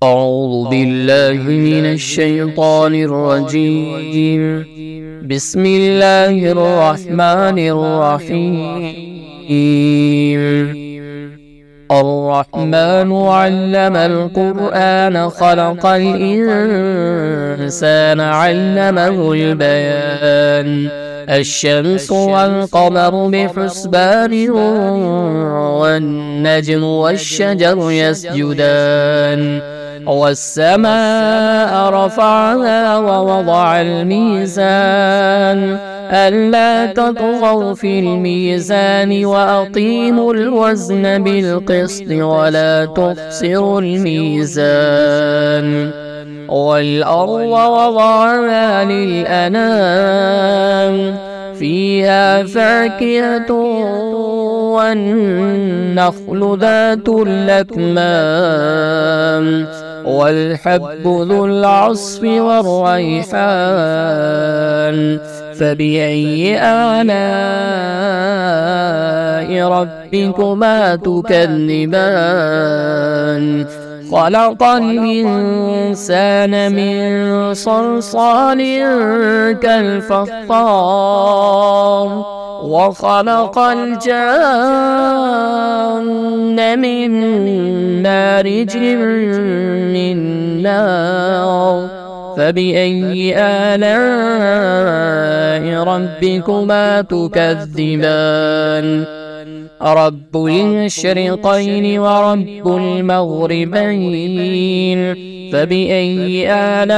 أعوذ بالله من الشيطان الرجيم. بسم الله الرحمن الرحيم. الرحمن علم القرآن خلق الإنسان علمه البيان. الشمس والقمر بحسبان والنجم والشجر يسجدان والسماء رفعها ووضع الميزان ألا تطغوا في الميزان وأقيموا الوزن بالقسط ولا تخسروا الميزان والأرض وضعها للأنام فيها فاكهة والنخل ذات الأكمام والحب ذو العصف والريحان فبأي آلاء ربكما تكذبان خلق الإنسان من صلصال كالفخار وخلق الجان من مارج من نار فبأي آلاء ربكما تكذبان رب المشرقين ورب المغربين فبأي آلاء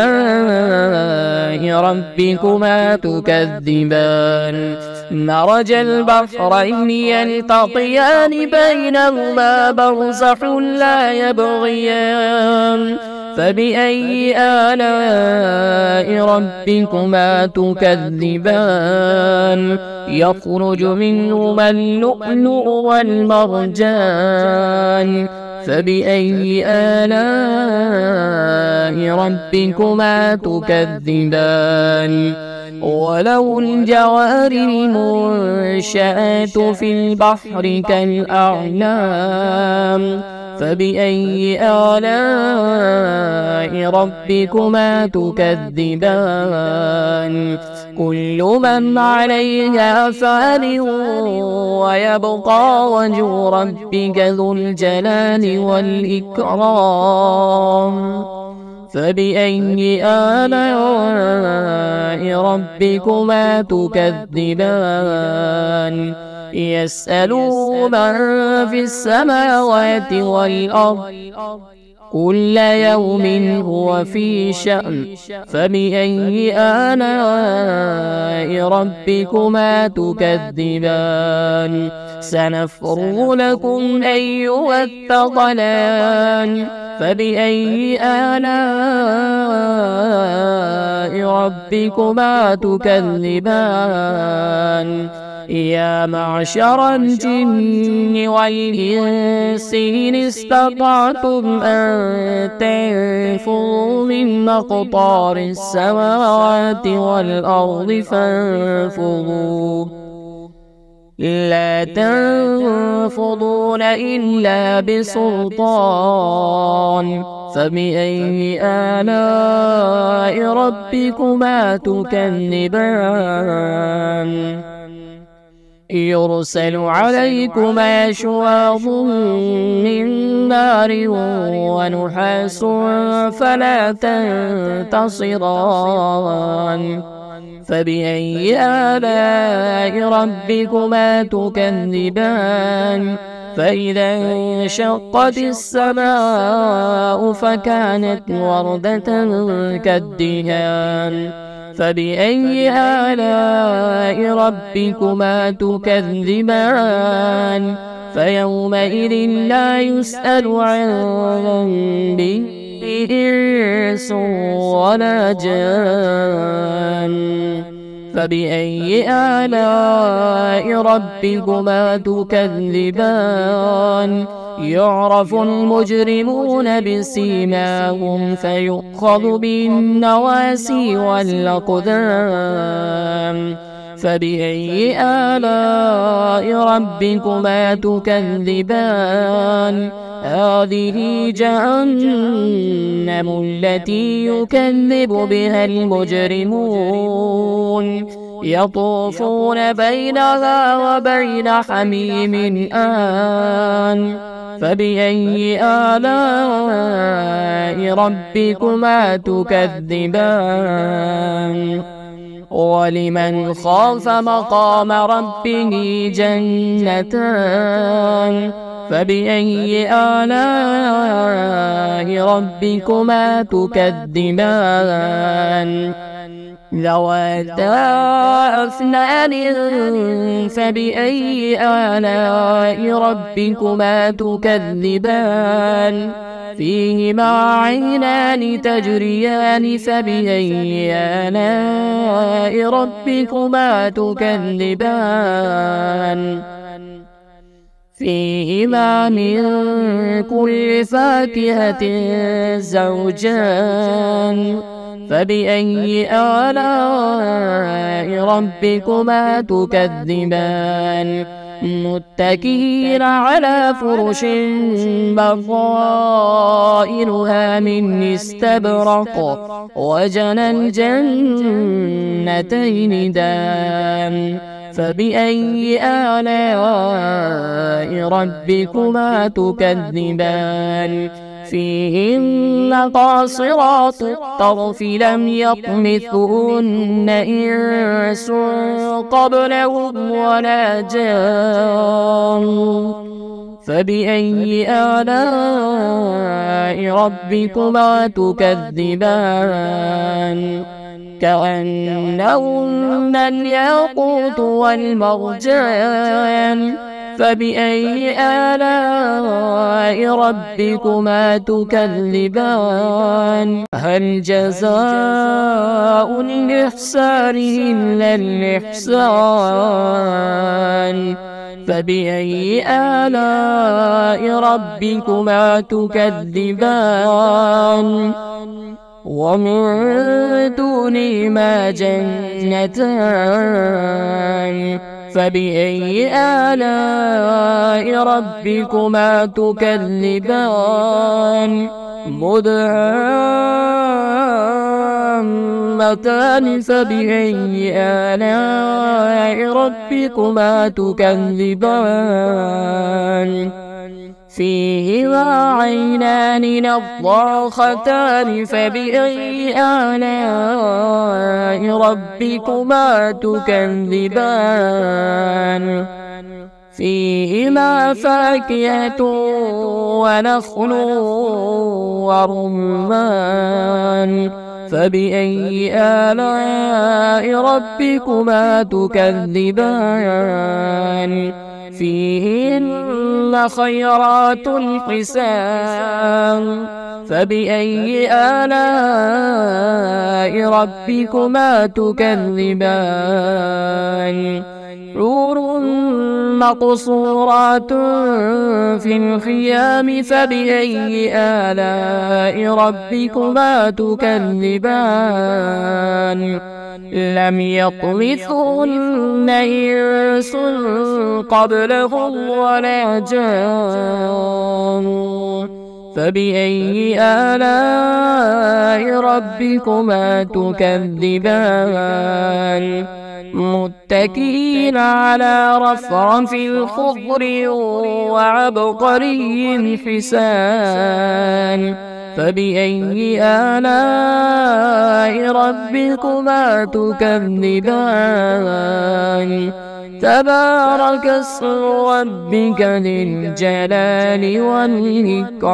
ربكما تكذبان مرج البحرين يلتقيان بينهما برزخ لا يبغيان فبأي آلاء ربكما تكذبان يخرج منهما اللؤلؤ والمرجان فبأي آلاء ربكما تكذبان وله الجوار المنشآت في البحر كالأعلام فبأي آلاء ربكما تكذبان كل من عليها فان ويبقى وجه ربك ذو الجلال والإكرام فبأي آلاء ربكما تكذبان يسأله من في السماوات والأرض كل يوم هو في شأن فبأي آلاء ربكما تكذبان سنفرغ لكم أيها الثقلان فبأي آلاء ربكما تكذبان يا معشر الجن والإنس إن استطعتم أن تنفذوا من أقطار السماوات والأرض فانفذوا لا تنفذون إلا بسلطان فبأي آلاء ربكما تكذبان يرسل عليكما شواظ من نار ونحاس فلا تنتصران فبأي آلاء ربكما تكذبان فإذا انشقت السماء فكانت وردة كالدهان فبأي آلاء ربكما تكذبان فيومئذ لا يسأل عن ذنبه إنس ولا جان فبأي آلاء ربكما تكذبان يعرف المجرمون بسيماهم فيؤخذ بالنواسي والأقدام فبأي آلاء ربكما تكذبان هذه جهنم جهنم التي يكذب بها المجرمون يطوفون بينها وبين حميم آن فبأي آلاء ربكما تكذبان ولمن خاف مقام ربه جنتان فبأي آلاء ربكما تكذبان ذواتا أفنان فبأي آلاء ربكما تكذبان فيهما عينان تجريان فبأي آلاء ربكما تكذبان فيهما من كل فاكهة زوجان فبأي آلاء ربكما تكذبان متكئين على فرش بطائنها من استبرق وجنى الجنتين دان فبأي آلاء ربكما تكذبان فيهن قاصرات الطرف لم يطمثهن إنس قبلهم ولا جان فبأي آلاء ربكما تكذبان كأنهن الياقوت والمرجان فبأي آلاء ربكما تكذبان هل جزاء الإحسان إلا الإحسان فبأي آلاء ربكما تكذبان ومن دونهما جنتان فبأي آلاء ربكما تكذبان مدهامتان فبأي آلاء ربكما تكذبان فيهما عينان نضاختان فبأي آلاء ربكما تكذبان فيهما فاكهة ونخل ورمان فبأي آلاء ربكما تكذبان فيهن خيرات حسان فبأي آلاء ربكما تكذبان حور مقصورات في الخيام فبأي آلاء ربكما تكذبان لم يطمثهن إنس قبلهم ولا جان فبأي آلاء ربكما تكذبان متكئين على رفرف خضر وعبقري حسان فبأي آلاء ربكما تكذبان تبارك اسم ربك ذي الجلال والإكرام.